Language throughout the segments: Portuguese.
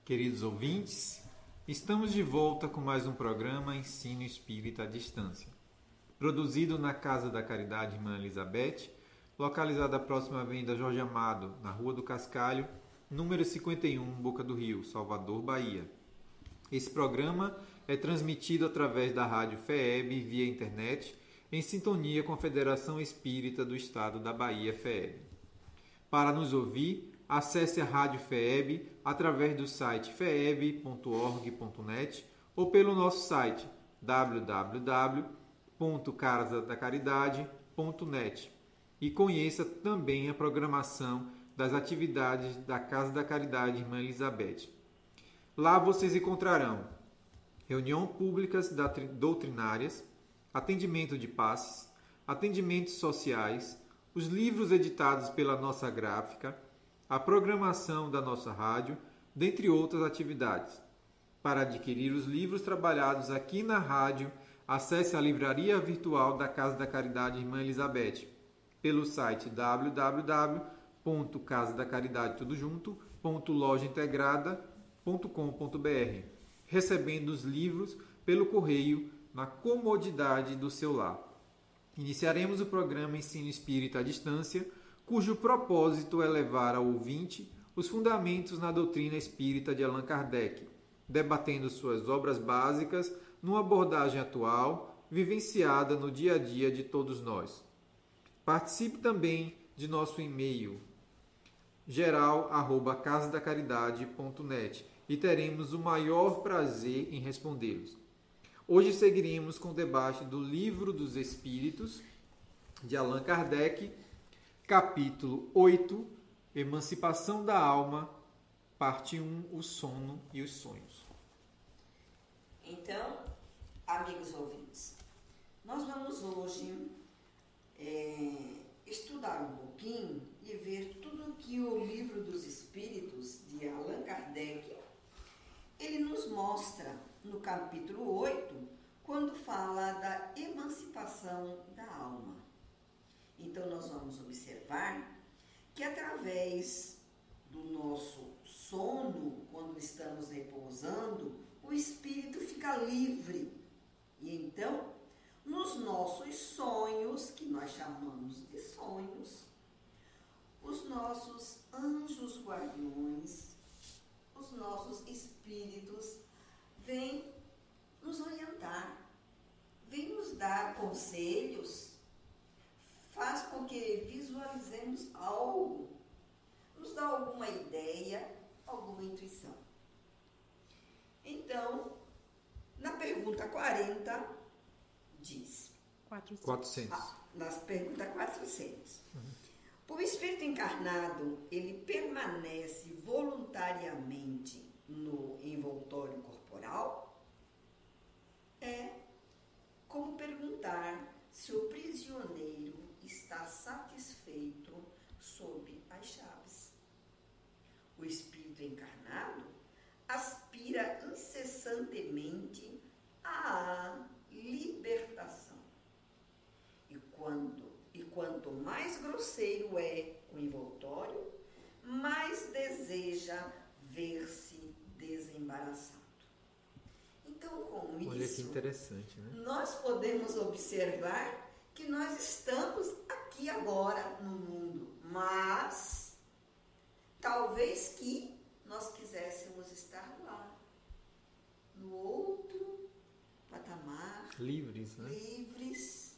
Queridos ouvintes, estamos de volta com mais um programa Ensino Espírita à Distância, produzido na Casa da Caridade Irmã Elizabeth, localizada próxima à Avenida Jorge Amado, na Rua do Cascalho, número 51, Boca do Rio, Salvador, Bahia. Esse programa é transmitido através da Rádio FEEB via internet, em sintonia com a Federação Espírita do Estado da Bahia, FEEB. Para nos ouvir, acesse a Rádio FEEB através do site feeb.org.net ou pelo nosso site www.casadacariedade.net e conheça também a programação das atividades da Casa da Caridade Irmã Elizabeth. Lá vocês encontrarão reuniões públicas doutrinárias, atendimento de passes, atendimentos sociais, os livros editados pela nossa gráfica, a programação da nossa rádio, dentre outras atividades. Para adquirir os livros trabalhados aqui na rádio, acesse a livraria virtual da Casa da Caridade Irmã Elizabeth pelo site www.casadacaridadeTudoJunto.lojaintegrada.com.br, recebendo os livros pelo correio na comodidade do seu lar. Iniciaremos o programa Ensino Espírita à Distância, cujo propósito é levar ao ouvinte os fundamentos na doutrina espírita de Allan Kardec, debatendo suas obras básicas numa abordagem atual, vivenciada no dia a dia de todos nós. Participe também de nosso e-mail geral@casadacariedade.net e teremos o maior prazer em respondê-los. Hoje seguiremos com o debate do Livro dos Espíritos, de Allan Kardec, capítulo 8, Emancipação da Alma, parte 1, o sono e os sonhos. Então, amigos ouvintes, nós vamos hoje estudar um pouquinho e ver tudo que o Livro dos Espíritos, de Allan Kardec, ele nos mostra no capítulo 8, quando fala da emancipação da alma. Então, nós vamos observar que através do nosso sono, quando estamos repousando, o espírito fica livre. E então, nos nossos sonhos, que nós chamamos de sonhos, os nossos anjos guardiões, os nossos espíritos vêm nos orientar, vêm nos dar conselhos, faz com que visualizemos algo, nos dá alguma ideia, alguma intuição. Então, na pergunta 40, diz... 400. Nas perguntas 400. O espírito encarnado, ele permanece voluntariamente no envoltório corporal? É como perguntar se o prisioneiro está satisfeito sob as chaves. O espírito encarnado aspira incessantemente à libertação. E quanto mais grosseiro é o envoltório, mais deseja ver-se desembaraçado. Então, com isso, olha que interessante, né? Nós podemos observar que nós estamos aqui agora no mundo, mas talvez que nós quiséssemos estar lá, no outro patamar, livres, né? Livres,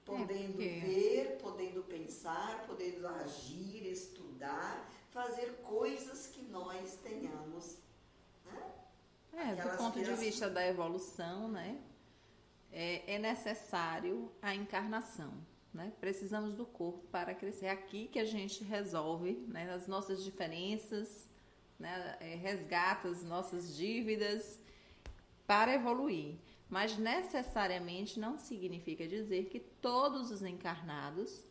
podendo ver, podendo pensar, podendo agir, estudar, fazer coisas que nós tenhamos, né? Do ponto de vista da evolução, né? É necessário a encarnação, né? Precisamos do corpo para crescer. É aqui que a gente resolve, né, as nossas diferenças, né, resgata as nossas dívidas para evoluir. Mas necessariamente não significa dizer que todos os encarnados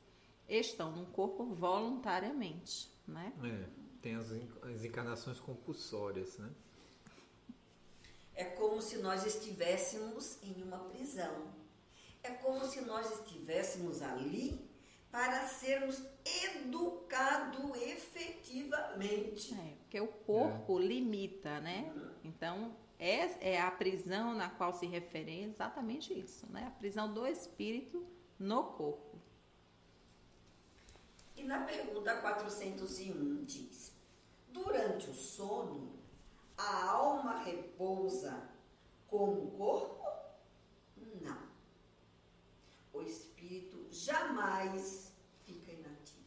estão num corpo voluntariamente, né? Tem as encarnações compulsórias, né? É como se nós estivéssemos em uma prisão. É como se nós estivéssemos ali para sermos educados efetivamente. mente. Porque o corpo limita, né? Então, é a prisão na qual se refere exatamente isso, né? A prisão do espírito no corpo. E na pergunta 401 diz: durante o sono, a alma repousa como o corpo? Não. O espírito jamais fica inativo.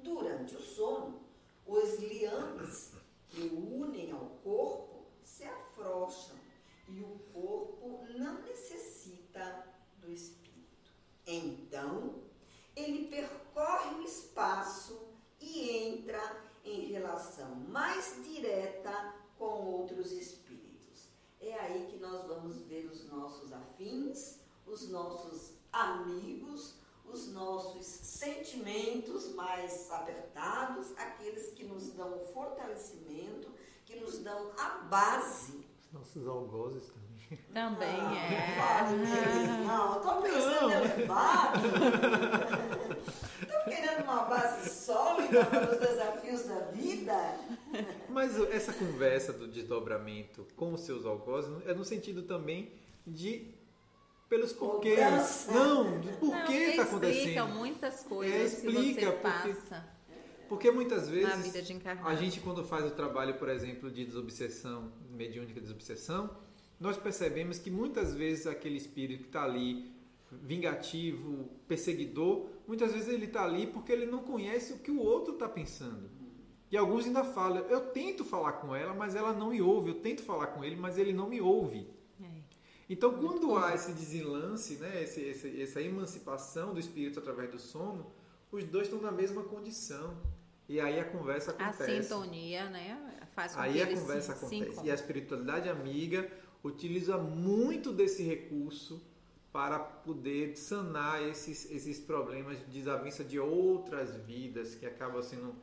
Durante o sono, os liames que o unem ao corpo se afrouxam e o corpo não necessita do espírito. Então, ele percorre o espaço e entra em relação mais direta com outros espíritos. É aí que nós vamos ver os nossos afins, os nossos amigos, os nossos sentimentos mais apertados, aqueles que nos dão fortalecimento, que nos dão a base. Os nossos algozes também. Também Não, eu estou pensando elevado. Estou querendo uma base sólida para os desafios da vida. Mas essa conversa do desdobramento com os seus algozes é no sentido também de pelos porquês. Não, de por que está acontecendo. Explica muitas coisas explica que você passa porque muitas vezes na vida de encarnado. A gente, quando faz o trabalho, por exemplo, de desobsessão, mediúnica desobsessão, nós percebemos que muitas vezes aquele espírito que está ali, vingativo, perseguidor, muitas vezes ele está ali porque ele não conhece o que o outro está pensando. E alguns ainda falam: eu tento falar com ela, mas ela não me ouve. Eu tento falar com ele, mas ele não me ouve. Então, quando há esse desenlace, né, essa emancipação do espírito através do sono, os dois estão na mesma condição. E aí a conversa acontece. A sintonia, né, faz com aí que a conversa acontece. E a espiritualidade amiga utiliza muito desse recurso para poder sanar esses problemas de desavença de outras vidas que acabam sendo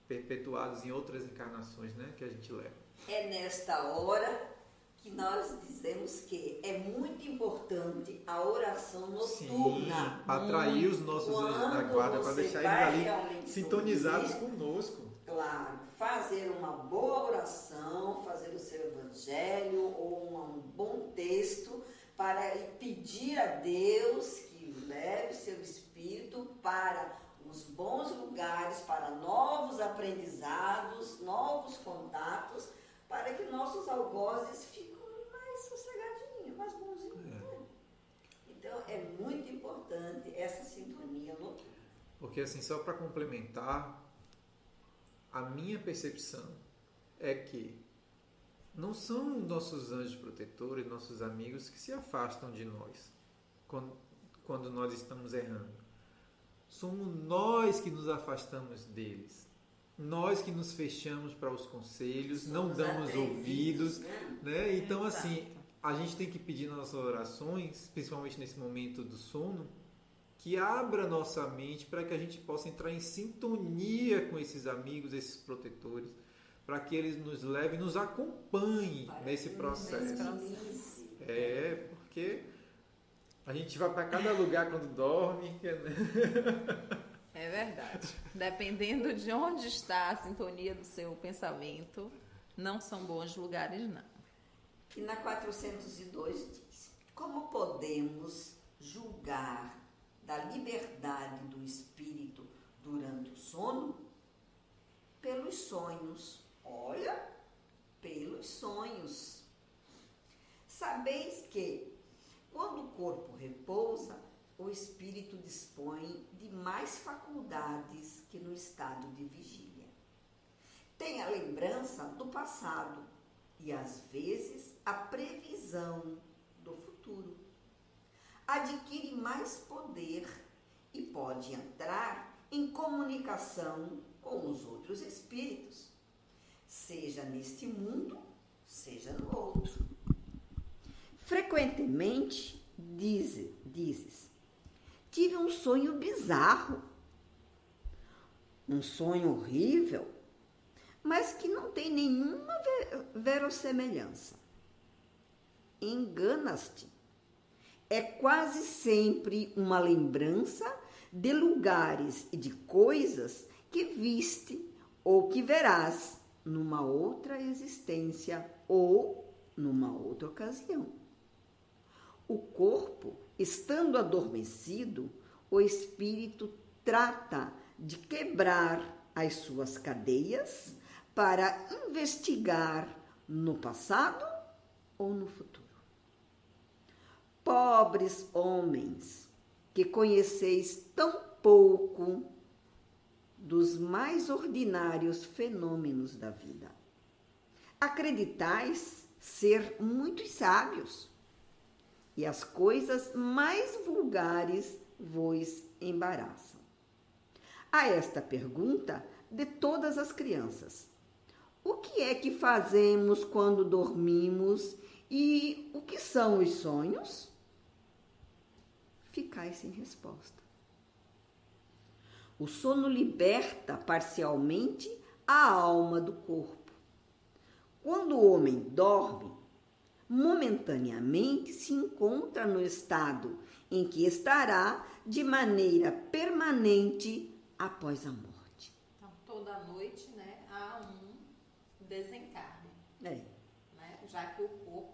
perpetuados em outras encarnações, né, que a gente leva. É nesta hora que nós dizemos que é muito importante a oração noturna. Sim, para atrair os nossos anjos da guarda, para deixar eles ali sintonizados conosco. Claro, fazer uma boa oração, fazer o seu evangelho ou um bom texto para pedir a Deus que leve seu espírito para os bons lugares, para novos aprendizados, novos contatos, para que nossos algozes fiquem mais sossegadinhos, mais bonzinhos. Então, é muito importante essa sintonia noturna. Porque, assim, só para complementar, a minha percepção é que não são nossos anjos protetores, nossos amigos que se afastam de nós quando nós estamos errando. Somos nós que nos afastamos deles. Nós que nos fechamos para os conselhos, não damos ouvidos, né? Então, assim, a gente tem que pedir nas nossas orações, principalmente nesse momento do sono, que abra nossa mente para que a gente possa entrar em sintonia com esses amigos, esses protetores, para que eles nos levem, nos acompanhem nesse processo. Porque a gente vai para cada lugar quando dorme. É verdade. Dependendo de onde está a sintonia do seu pensamento, não são bons lugares, não. E na 402 diz: como podemos julgar da liberdade do espírito durante o sono? Pelos sonhos. Olha, pelos sonhos. Sabeis que, quando o corpo repousa, o espírito dispõe de mais faculdades que no estado de vigília. Tem a lembrança do passado e, às vezes, a previsão do futuro. Adquire mais poder e pode entrar em comunicação com os outros espíritos, seja neste mundo, seja no outro. Frequentemente, dizes: tive um sonho bizarro, um sonho horrível, mas que não tem nenhuma verossemelhança. Enganas-te. É quase sempre uma lembrança de lugares e de coisas que viste ou que verás numa outra existência ou numa outra ocasião. O corpo, estando adormecido, o espírito trata de quebrar as suas cadeias para investigar no passado ou no futuro. Pobres homens, que conheceis tão pouco dos mais ordinários fenômenos da vida. Acreditais ser muito sábios, e as coisas mais vulgares vos embaraçam. A esta pergunta de todas as crianças: o que é que fazemos quando dormimos e o que são os sonhos? Ficais sem resposta. O sono liberta parcialmente a alma do corpo. Quando o homem dorme, momentaneamente se encontra no estado em que estará de maneira permanente após a morte. Então, toda noite, né, há um desencarne. Né? Já que o corpo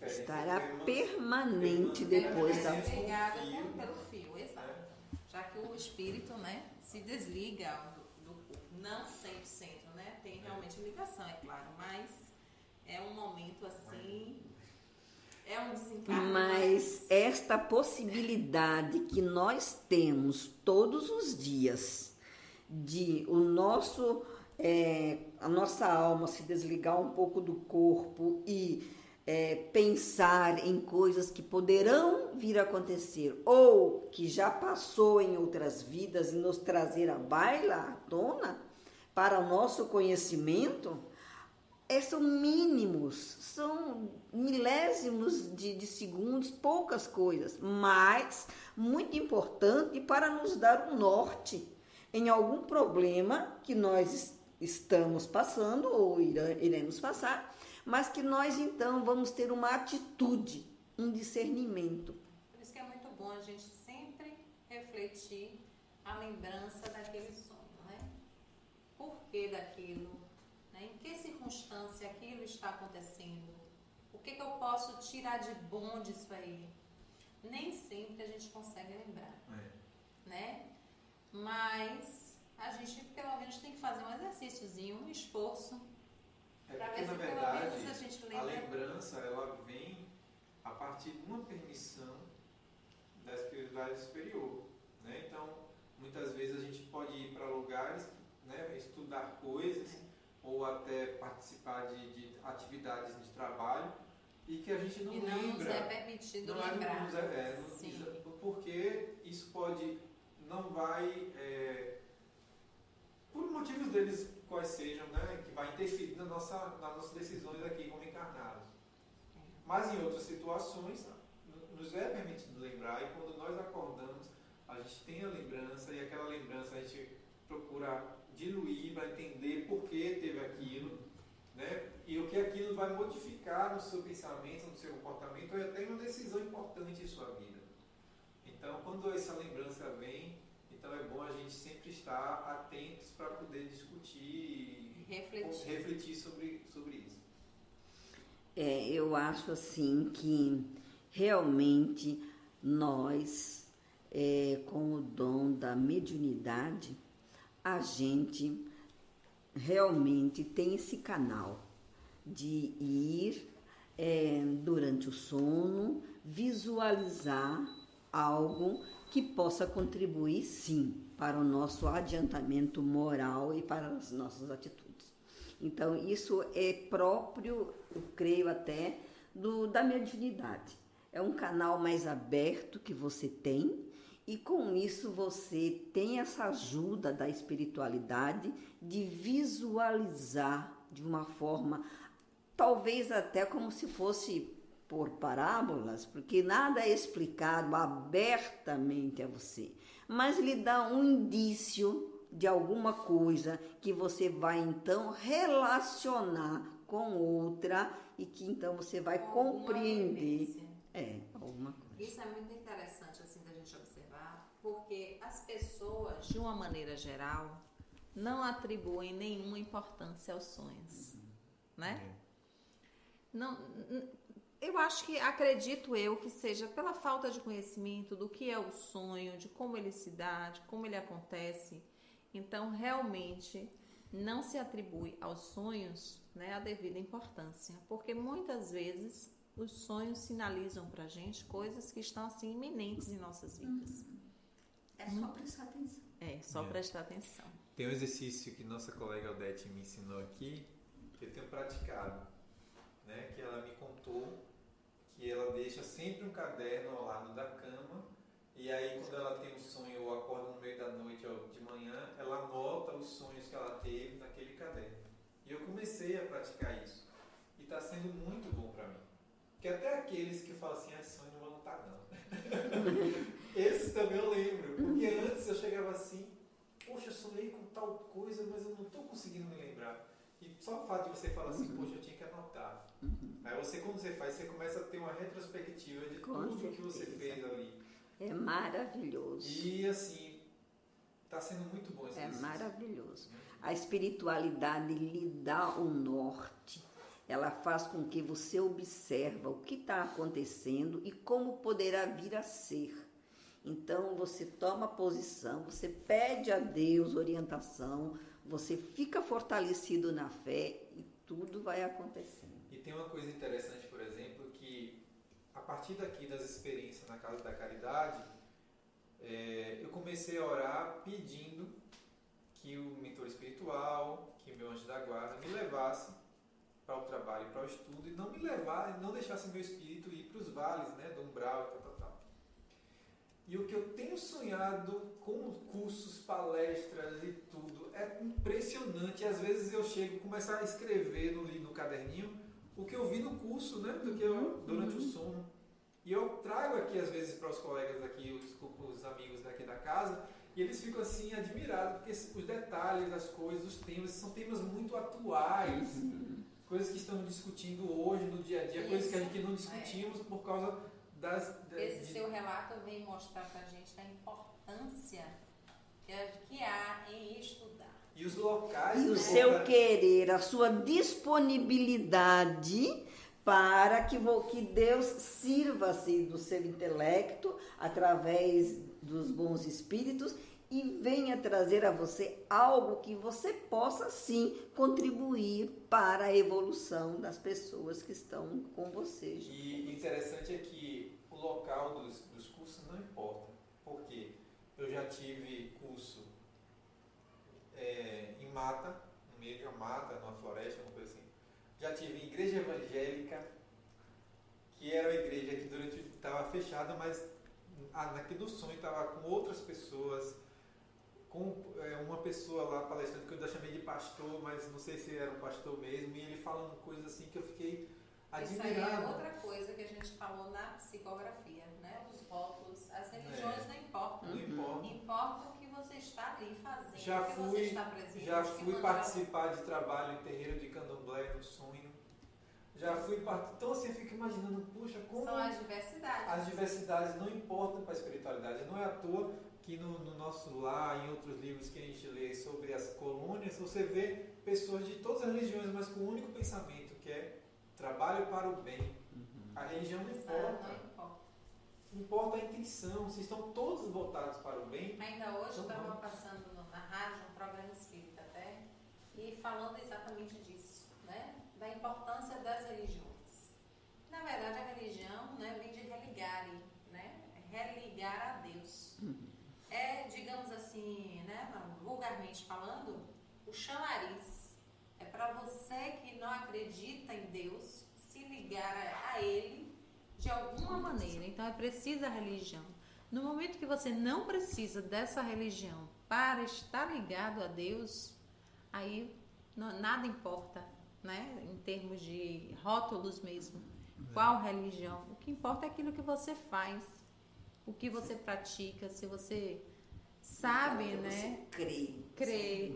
estará permanente depois da morte. Ligado pelo fio, exato. Já que o espírito, né, se desliga do corpo. Não 100%, né? Tem realmente ligação, é claro, mas é um momento assim, é um desencarne. Mas esta possibilidade que nós temos todos os dias de a nossa alma se desligar um pouco do corpo e pensar em coisas que poderão vir a acontecer ou que já passou em outras vidas e nos trazer à baila, à tona, para o nosso conhecimento, são mínimos, são milésimos de segundos, poucas coisas, mas muito importante para nos dar um norte em algum problema que nós estamos passando ou iremos passar, mas que nós então vamos ter uma atitude, um discernimento. Por isso que é muito bom a gente sempre refletir a lembrança daquele sonho, né? Por que daquilo? Né? Em que circunstância aquilo está acontecendo? O que eu posso tirar de bom disso aí? Nem sempre a gente consegue lembrar, né? Mas a gente pelo menos tem que fazer um exercíciozinho, um esforço, para ver se pelo menos a gente lembra. A lembrança, ela vem a partir de uma permissão da espiritualidade superior, né? Então, muitas vezes a gente pode ir para lugares, né, estudar coisas ou até participar de atividades de trabalho e que a gente não lembra. Não nos é permitido lembrar. Porque isso não vai, por motivos deles quais sejam, né, que vai interferir nas nossas decisões aqui como encarnados. Mas em outras situações nos é permitido lembrar, e quando nós acordamos a gente tem a lembrança, e aquela lembrança a gente procura diluir para entender por que teve aquilo, né, e o que aquilo vai modificar no seu pensamento, no seu comportamento, ou até uma decisão importante em sua vida. Então, quando essa lembrança vem, então é bom a gente sempre estar atentos para poder discutir e refletir sobre isso. Eu acho assim que realmente nós, com o dom da mediunidade, a gente realmente tem esse canal de ir durante o sono, visualizar algo que possa contribuir, sim, para o nosso adiantamento moral e para as nossas atitudes. Então, isso é próprio, eu creio até, da mediunidade. É um canal mais aberto que você tem, e com isso você tem essa ajuda da espiritualidade de visualizar de uma forma, talvez até como se fosse por parábolas, porque nada é explicado abertamente a você, mas lhe dá um indício de alguma coisa que você vai então relacionar com outra e que então você vai compreender. Alguma coisa. Isso é muito interessante assim da gente observar, porque as pessoas, de uma maneira geral, não atribuem nenhuma importância aos sonhos, né? Não, eu acho que, acredito eu, que seja pela falta de conhecimento do que é o sonho, de como ele se dá, de como ele acontece. Então, realmente, não se atribui aos sonhos, né, a devida importância, porque muitas vezes os sonhos sinalizam pra gente coisas que estão assim iminentes em nossas vidas. É só prestar atenção. É, só prestar atenção. Tem um exercício que nossa colega Aldete me ensinou aqui, que eu tenho praticado, né? Que ela me contou que ela deixa sempre um caderno ao lado da cama, e aí quando ela tem um sonho ou acorda no meio da noite ou de manhã, ela anota os sonhos que ela teve naquele caderno. E eu comecei a praticar isso. E está sendo muito bom para mim. Porque até aqueles que falam assim, sonho não vou anotar não. Esses também eu lembro. Porque antes eu chegava assim, poxa, eu sonhei com tal coisa, mas eu não estou conseguindo me lembrar. E só o fato de você falar assim, poxa, eu tinha que anotar. Aí você, quando você faz, você começa a ter uma retrospectiva de tudo que você fez ali. É maravilhoso. E assim, está sendo muito bom esse exercício. Maravilhoso. A espiritualidade lhe dá um norte. Ela faz com que você observa o que está acontecendo e como poderá vir a ser. Então, você toma posição, você pede a Deus orientação, você fica fortalecido na fé e tudo vai acontecendo. E tem uma coisa interessante, por exemplo, que a partir daqui das experiências na Casa da Caridade, eu comecei a orar pedindo que o mentor espiritual, que meu anjo da guarda me levasse para o trabalho e para o estudo e não me levar, não deixasse meu espírito ir para os vales, né, do umbral e tal. E o que eu tenho sonhado com cursos, palestras e tudo é impressionante. Às vezes eu chego e começo a escrever no caderninho o que eu vi no curso, né, do que eu, durante o sono. E eu trago aqui às vezes para os colegas aqui, os amigos daqui da casa, e eles ficam assim admirados, porque os detalhes, as coisas, os temas, são temas muito atuais. Coisas que estamos discutindo hoje, no dia a dia, coisas que a gente não discutimos por causa Esse seu relato vem mostrar pra gente a importância que há em estudar. E os locais... E o seu querer, a sua disponibilidade para que Deus sirva-se do seu intelecto através dos bons espíritos e venha trazer a você algo que você possa, sim, contribuir para a evolução das pessoas que estão com você. Gente. E interessante é que o local dos cursos não importa. Porque eu já tive curso em mata, no meio de uma mata, numa floresta, uma coisa assim. Já tive igreja evangélica, que era uma igreja que estava fechada, mas naquele sonho estava com outras pessoas, com uma pessoa lá palestrando que eu ainda chamei de pastor, mas não sei se era um pastor mesmo, e ele falando coisas assim que eu fiquei admirado. Isso aí é outra coisa que a gente falou na psicografia, né? Os rótulos, as religiões não importam. Não importa. Importa o que você está ali fazendo, Já o que você está presente. Já fui participar de trabalho em terreiro de candomblé no sonho. Já fui então assim eu fico imaginando, puxa, como... São as diversidades. As diversidades não importam para a espiritualidade. Não é à toa que no nosso lar, em outros livros que a gente lê sobre as colônias, você vê pessoas de todas as religiões, mas com um único pensamento, que é trabalho para o bem. A religião não importa. Não importa. Importa a intenção. Vocês estão todos voltados para o bem. Ainda hoje eu estava passando na rádio um programa espírita até, e falando exatamente disso, né? Da importância das religiões. Na verdade, a religião, né, vem de religare, né? Religar a Deus. É, digamos assim, né, vulgarmente falando, o chamariz. É para você que não acredita em Deus se ligar a Ele de alguma maneira. Então é preciso a religião. No momento que você não precisa dessa religião para estar ligado a Deus, aí nada importa, né? Em termos de rótulos mesmo. Qual religião? O que importa é aquilo que você faz, o que você pratica, se você sabe, né? Você crê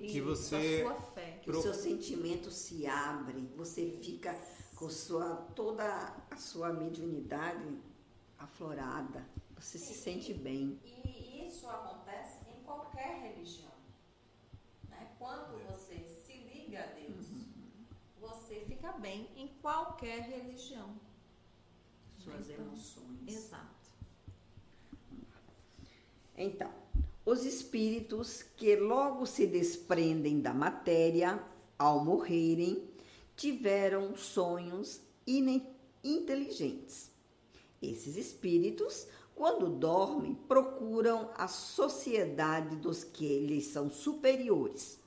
que isso, você- a sua fé. Que o seu sentimento se abre, você fica com toda a sua mediunidade aflorada, você se sente bem. E isso acontece em qualquer religião, né? aplica bem em qualquer religião. Suas emoções. Exato. Então, os espíritos que logo se desprendem da matéria ao morrerem tiveram sonhos inteligentes. Esses espíritos, quando dormem, procuram a sociedade dos que lhes são superiores,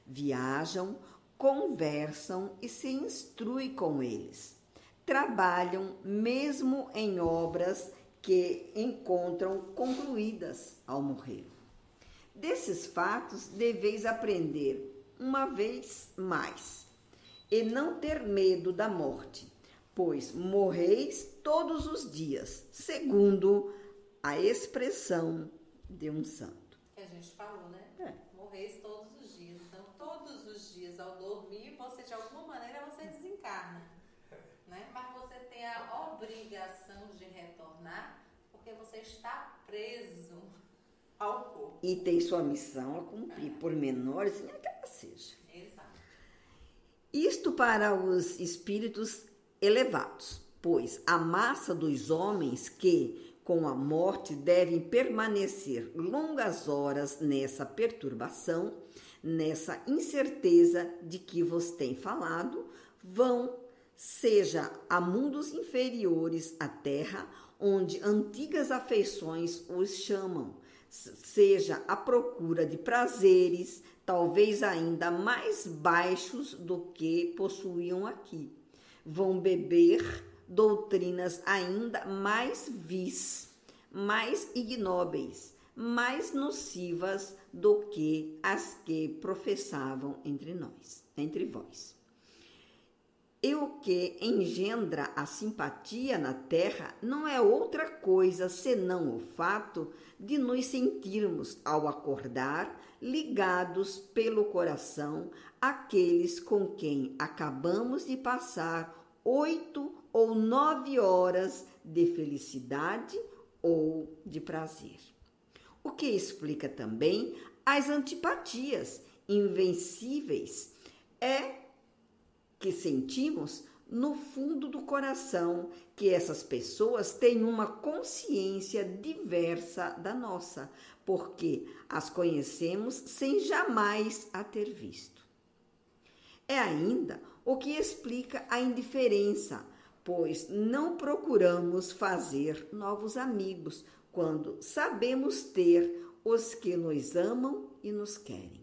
viajam, conversam e se instruem com eles. Trabalham mesmo em obras que encontram concluídas ao morrer. Desses fatos deveis aprender uma vez mais, e não ter medo da morte, pois morreis todos os dias, segundo a expressão de um santo. A gente falou, né? Morreis todos os dias. Então, todos os dias, ao dormir, você, de alguma maneira, você desencarna. Né? Mas você tem a obrigação de retornar, porque você está preso ao corpo. E tem sua missão a cumprir, por menorzinha que ela seja. Exato. Isto para os espíritos elevados, pois a massa dos homens que, com a morte, devem permanecer longas horas nessa perturbação, nessa incerteza de que vos tem falado, vão, seja a mundos inferiores à terra, onde antigas afeições os chamam, seja à procura de prazeres, talvez ainda mais baixos do que possuíam aqui. Vão beber doutrinas ainda mais vis, mais ignóbeis, mais nocivas do que as que professavam entre vós. E o que engendra a simpatia na terra não é outra coisa senão o fato de nos sentirmos, ao acordar, ligados pelo coração àqueles com quem acabamos de passar 8 ou 9 horas de felicidade ou de prazer. O que explica também as antipatias invencíveis que sentimos no fundo do coração que essas pessoas têm uma consciência diversa da nossa, porque as conhecemos sem jamais a ter visto. É ainda o que explica a indiferença, pois não procuramos fazer novos amigos quando sabemos ter os que nos amam e nos querem.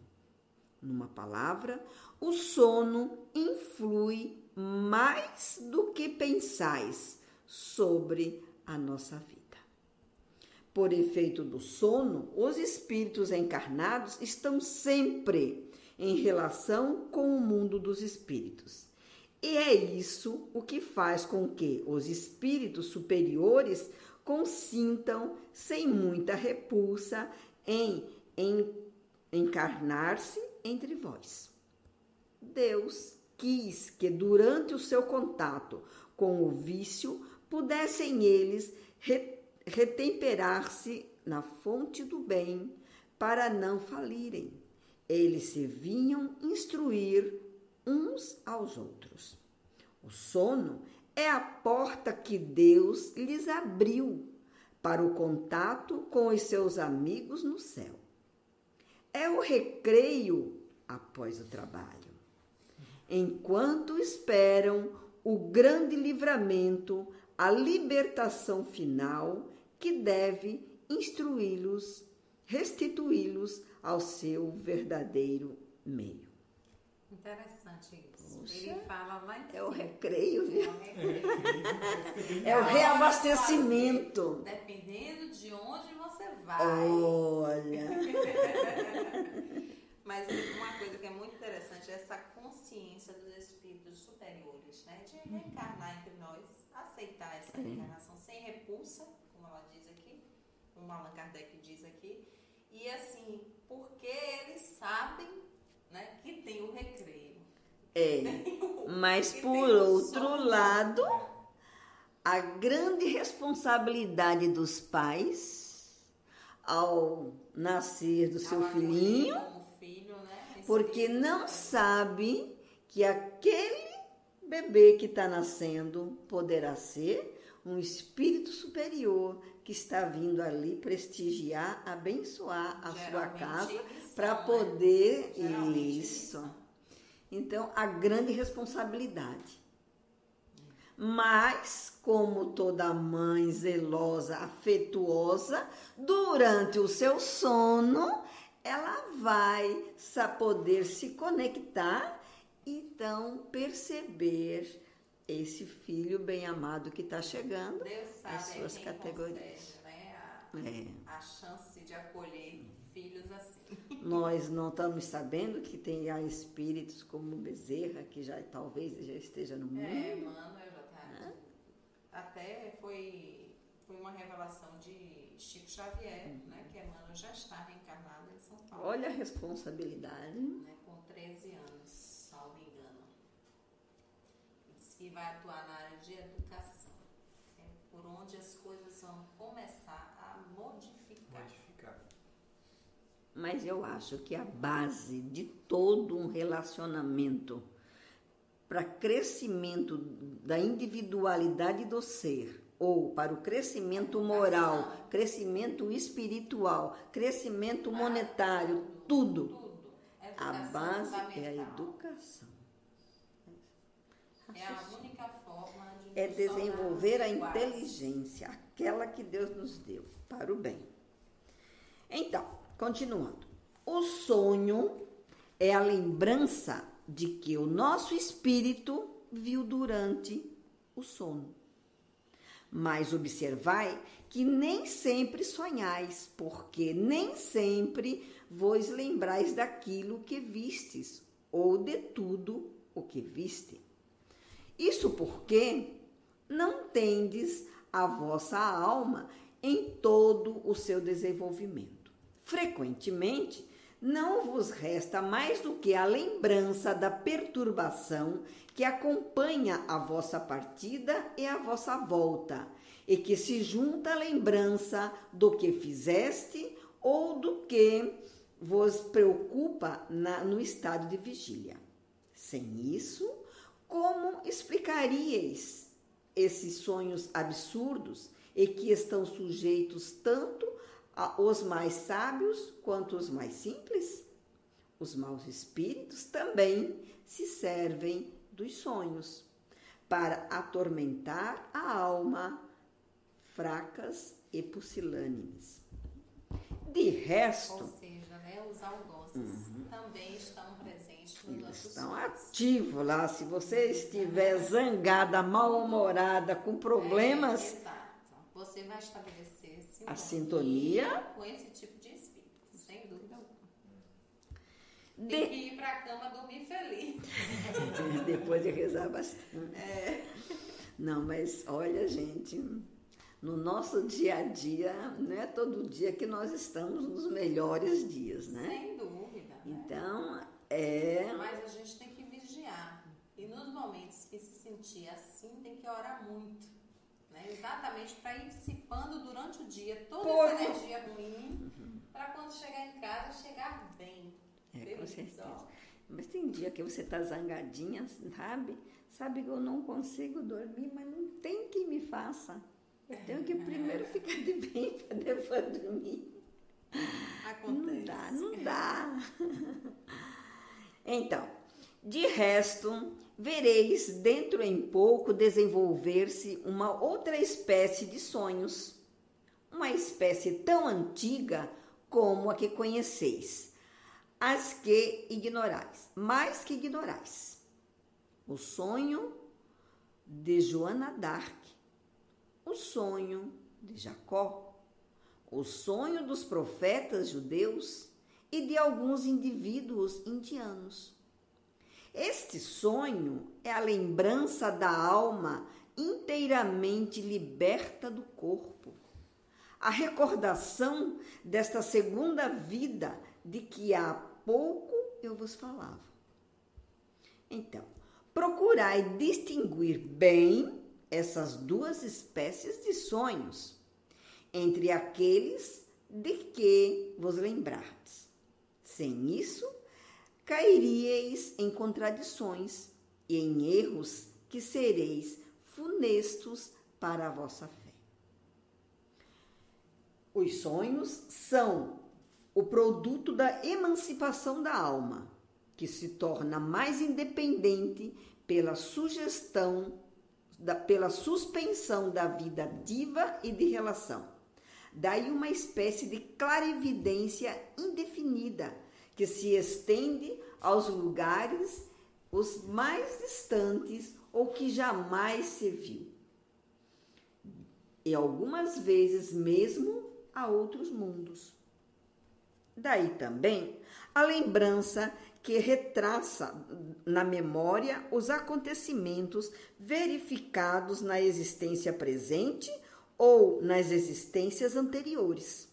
Numa palavra, o sono influi mais do que pensais sobre a nossa vida. Por efeito do sono, os espíritos encarnados estão sempre em relação com o mundo dos espíritos. E é isso o que faz com que os espíritos superiores consintam sem muita repulsa em encarnar-se entre vós. Deus quis que durante o seu contato com o vício pudessem eles retemperar-se na fonte do bem para não falirem. Eles se vinham instruir uns aos outros. O sono é a porta que Deus lhes abriu para o contato com os seus amigos no céu. É o recreio após o trabalho, enquanto esperam o grande livramento, a libertação final que deve instruí-los, restituí-los ao seu verdadeiro meio. Interessante isso. Poxa, ele fala lá em cima. É o recreio, viu? É o recreio. É o reabastecimento. Dependendo de onde você vai. Olha. Mas uma coisa que é muito interessante é essa consciência dos espíritos superiores, né? De reencarnar entre nós, aceitar essa reencarnação sem repulsa, como ela diz aqui, como Allan Kardec diz aqui, e assim, porque eles sabem, né, que tem o recreio. Mas por outro lado, a grande responsabilidade dos pais ao nascer do seu filhinho, Filho, né? porque não sabe que aquele bebê que está nascendo poderá ser um espírito superior que está vindo ali prestigiar, abençoar a sua casa para poder isso. Então, a grande responsabilidade. Mas, como toda mãe zelosa, afetuosa, durante o seu sono, ela vai poder se conectar e então perceber esse filho bem amado que está chegando, Deus sabe, as suas categorias. Concede, né, a chance de acolher filhos assim. Nós não estamos sabendo que tem espíritos como Bezerra, que talvez já esteja no mundo. Mano, eu já até foi uma revelação de Chico Xavier, né, que Emmanuel já está reencarnado em São Paulo. Olha a responsabilidade. Né, com 13 anos, salvo engano. Diz que vai atuar na área de educação, por onde as coisas vão começar a modificar. Mas eu acho que a base de todo um relacionamento para crescimento da individualidade do ser, ou para o crescimento moral, crescimento espiritual, crescimento monetário, tudo. A base é a educação. É a única forma de desenvolver a inteligência, aquela que Deus nos deu, para o bem. Então, continuando. O sonho é a lembrança de que o nosso espírito viu durante o sono. Mas observai que nem sempre sonhais, porque nem sempre vos lembrais daquilo que vistes, ou de tudo o que viste. Isso porque não tendes a vossa alma em todo o seu desenvolvimento. Frequentemente, não vos resta mais do que a lembrança da perturbação que acompanha a vossa partida e a vossa volta, e que se junta à lembrança do que fizeste ou do que vos preocupa no estado de vigília. Sem isso, como explicaríeis esses sonhos absurdos e que estão sujeitos tanto os mais sábios quanto os mais simples? Os maus espíritos também se servem dos sonhos para atormentar a alma fracas e pusilânimes. De resto, ou seja, né, os algozes também estão presentes nos eles nossos estão sonhos. ativos lá. Se você estiver zangada, mal-humorada, com problemas, Exato. Você vai estabelecer a sintonia com esse tipo de espírito, sem dúvida alguma. Tem que ir para a cama dormir feliz. Depois de rezar bastante. Não, mas olha, gente, no nosso dia a dia, não é todo dia que nós estamos nos melhores dias, né? Sem dúvida. Então, Mas a gente tem que vigiar. E nos momentos que se sentir assim, tem que orar muito. Né? Exatamente para ir dissipando durante o dia toda essa energia ruim, para quando chegar em casa, chegar bem. Com certeza. Mas tem dia que você está zangadinha, sabe que eu não consigo dormir, mas não tem quem me faça. Eu tenho que primeiro ficar de bem para depois dormir. Acontece. Não dá. Então, de resto, vereis dentro em pouco desenvolver-se uma outra espécie de sonhos, uma espécie tão antiga como a que conheceis, as que ignorais, mais que ignorais. O sonho de Joana d'Arc, o sonho de Jacó, o sonho dos profetas judeus e de alguns indivíduos indianos. Este sonho é a lembrança da alma inteiramente liberta do corpo, a recordação desta segunda vida de que há pouco eu vos falava. Então, procurai distinguir bem essas duas espécies de sonhos entre aqueles de que vos lembrardes. Sem isso, cairíeis em contradições e em erros que sereis funestos para a vossa fé. Os sonhos são o produto da emancipação da alma, que se torna mais independente pela pela suspensão da vida ativa e de relação. Daí uma espécie de clarividência indefinida, que se estende aos lugares os mais distantes ou que jamais se viu. E algumas vezes mesmo a outros mundos. Daí também a lembrança que retraça na memória os acontecimentos verificados na existência presente ou nas existências anteriores.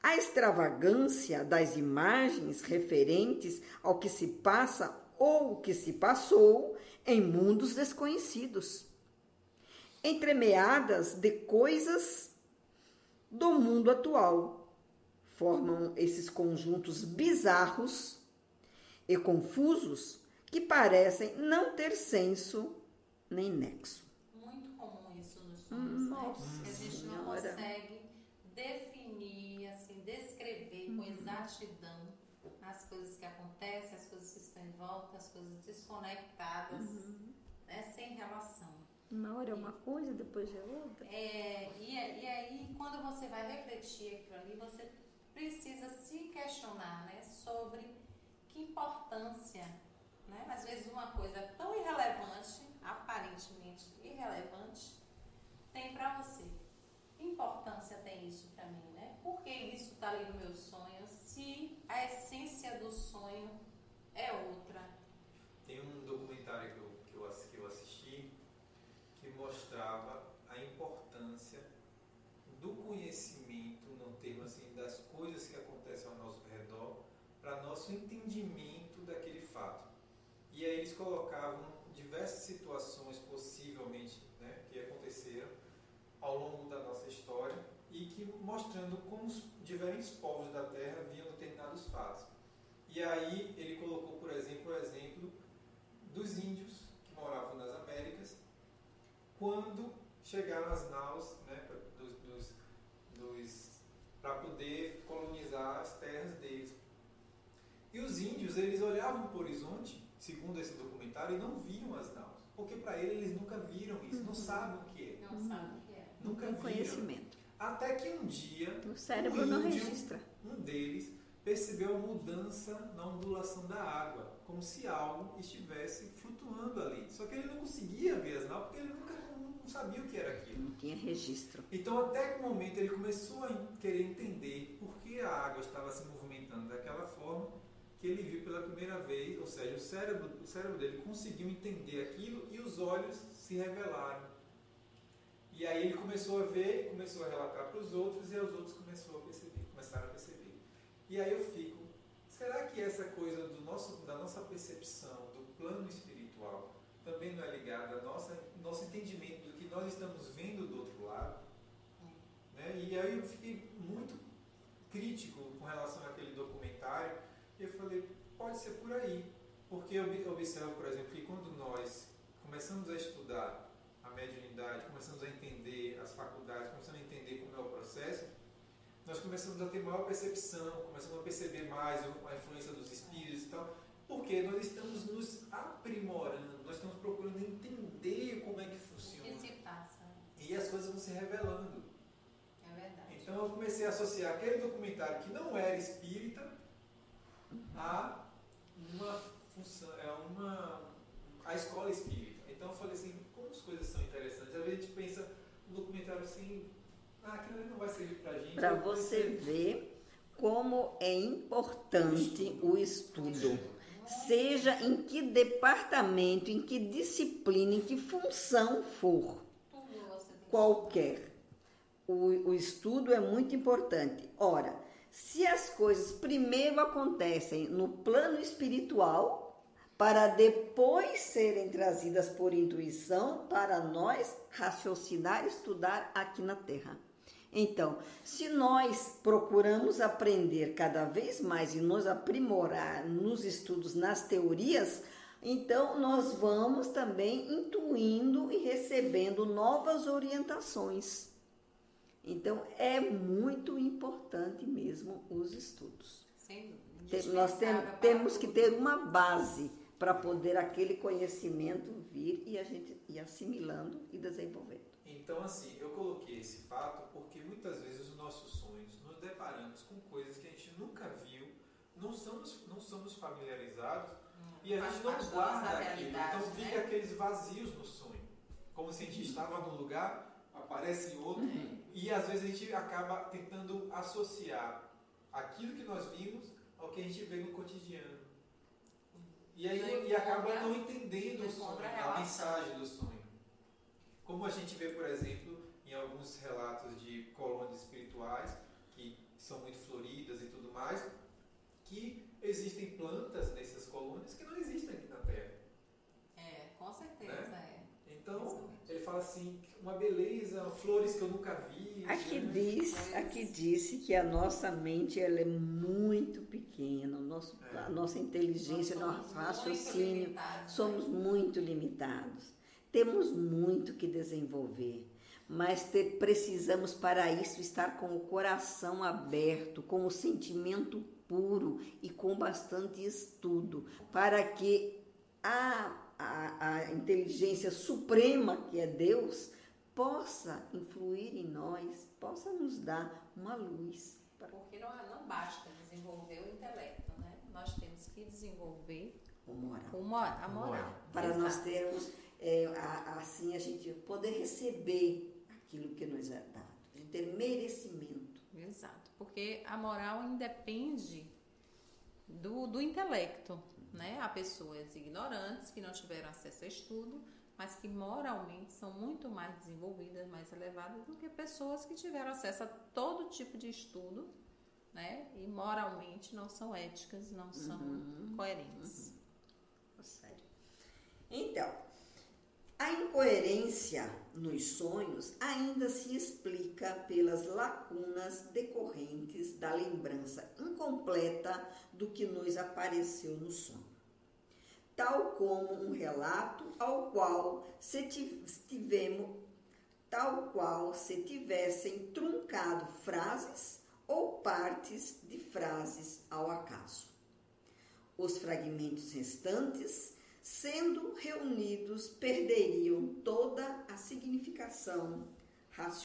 A extravagância das imagens referentes ao que se passa ou que se passou em mundos desconhecidos, entremeadas de coisas do mundo atual, formam esses conjuntos bizarros e confusos que parecem não ter senso nem nexo. Muito comum isso nos sonhos, Nossa né? A gente não Senhora. consegue definir, assim, descrever com exatidão as coisas que acontecem, as coisas que estão em volta, as coisas desconectadas, né? Sem relação. Uma hora é uma coisa, depois é outra. E aí, quando você vai refletir aquilo ali, você precisa se questionar, né, sobre que importância, né, às vezes uma coisa tão irrelevante, aparentemente irrelevante, tem para você. Que importância tem isso para mim, né? Por que isso está ali no meu sonho, se a essência do sonho é outra? Tem um documentário que eu assisti que mostrava a importância do conhecimento, no termo assim, das coisas que acontecem ao nosso redor, para nosso entendimento daquele fato. E aí eles colocavam diversas situações, possivelmente, né, que aconteceram ao longo da nossa história e que mostrando como os diferentes povos da Terra viam determinados fatos. E aí ele colocou, por exemplo, o exemplo dos índios que moravam nas Américas, quando chegaram as naus, né, para poder colonizar as terras deles. E os índios, eles olhavam para o horizonte, segundo esse documentário, e não viam as naus. Porque para eles nunca viram isso, não sabem o que é. Não sabe o que é. Nunca Tem viram. conhecimento. Até que um dia, O cérebro não índio, registra. um deles, percebeu a mudança na ondulação da água, como se algo estivesse flutuando ali. Só que ele não conseguia ver as naus, porque ele nunca não sabia o que era aquilo. Não tinha registro. Então, até que o momento ele começou a querer entender por que a água estava se movimentando daquela forma, que ele viu pela primeira vez, ou seja, o cérebro dele conseguiu entender aquilo e os olhos se revelaram. E aí ele começou a ver, começou a relatar para os outros e os outros começaram a perceber. E aí eu fico, será que essa coisa da nossa percepção, do plano espiritual, também não é ligada ao nosso entendimento do que nós estamos vendo do outro lado? Né? E aí eu fiquei muito crítico com relação àquele documentário e eu falei, pode ser por aí. Porque eu observo, por exemplo, que quando nós começamos a estudar a mediunidade, começamos a entender as faculdades, começamos a entender como é o processo, nós começamos a ter maior percepção, começamos a perceber mais a influência dos espíritos e tal, porque nós estamos nos aprimorando, nós estamos procurando entender como é que funciona. O que se passa. E as coisas vão se revelando. É verdade. Então eu comecei a associar aquele documentário que não era espírita a uma função, a escola espírita. Então eu falei assim, como as coisas são interessantes. Às vezes a gente pensa no documentário assim, aquilo ali não vai servir pra gente. Para você ver como é importante o estudo. Seja em que departamento, em que disciplina, em que função for, Tudo você tem que qualquer. O estudo é muito importante. Ora, se as coisas primeiro acontecem no plano espiritual, para depois serem trazidas por intuição para nós raciocinar e estudar aqui na Terra. Então, se nós procuramos aprender cada vez mais e nos aprimorar nos estudos, nas teorias, Então, nós vamos também intuindo e recebendo novas orientações. Então, é muito importante mesmo os estudos. Sem dúvida. Nós temos que ter uma base para poder aquele conhecimento vir e a gente ir assimilando e desenvolvendo. Então, assim, eu coloquei esse fato porque muitas vezes os nossos sonhos nos deparamos com coisas que a gente nunca viu, não somos familiarizados e a gente não guarda aquilo. Então, fica aqueles vazios no sonho. Como se a gente estava num lugar, aparece em outro, e às vezes a gente acaba tentando associar aquilo que nós vimos ao que a gente vê no cotidiano. E aí acaba não entendendo o sonho, a mensagem do sonho. Como a gente vê, por exemplo, em alguns relatos de colônias espirituais, que são muito floridas e tudo mais, que existem plantas nessas colônias que não existem aqui na Terra. Com certeza, né? Então, ele fala assim, uma beleza, flores que eu nunca vi. Aqui disse que a nossa mente ela é muito pequena, a nossa inteligência, nosso raciocínio, somos muito limitados. Temos muito que desenvolver, mas precisamos para isso estar com o coração aberto, com o sentimento puro e com bastante estudo, para que a inteligência suprema, que é Deus, possa influir em nós, possa nos dar uma luz. Porque não basta desenvolver o intelecto, né? Nós temos que desenvolver a moral. Para Exato. nós termos, assim, a gente poder receber aquilo que nos é dado, a gente ter merecimento. Exato, porque a moral independe do intelecto, né? Há pessoas ignorantes que não tiveram acesso a estudo, mas que moralmente são muito mais desenvolvidas, mais elevadas do que pessoas que tiveram acesso a todo tipo de estudo, né? E moralmente não são éticas, não são coerentes. Sério. Então, a incoerência nos sonhos ainda se explica pelas lacunas decorrentes da lembrança incompleta do que nos apareceu no sonho, tal como um relato ao qual se tivessem truncado frases ou partes de frases ao acaso. Os fragmentos restantes, sendo reunidos, perderiam toda a significação racional.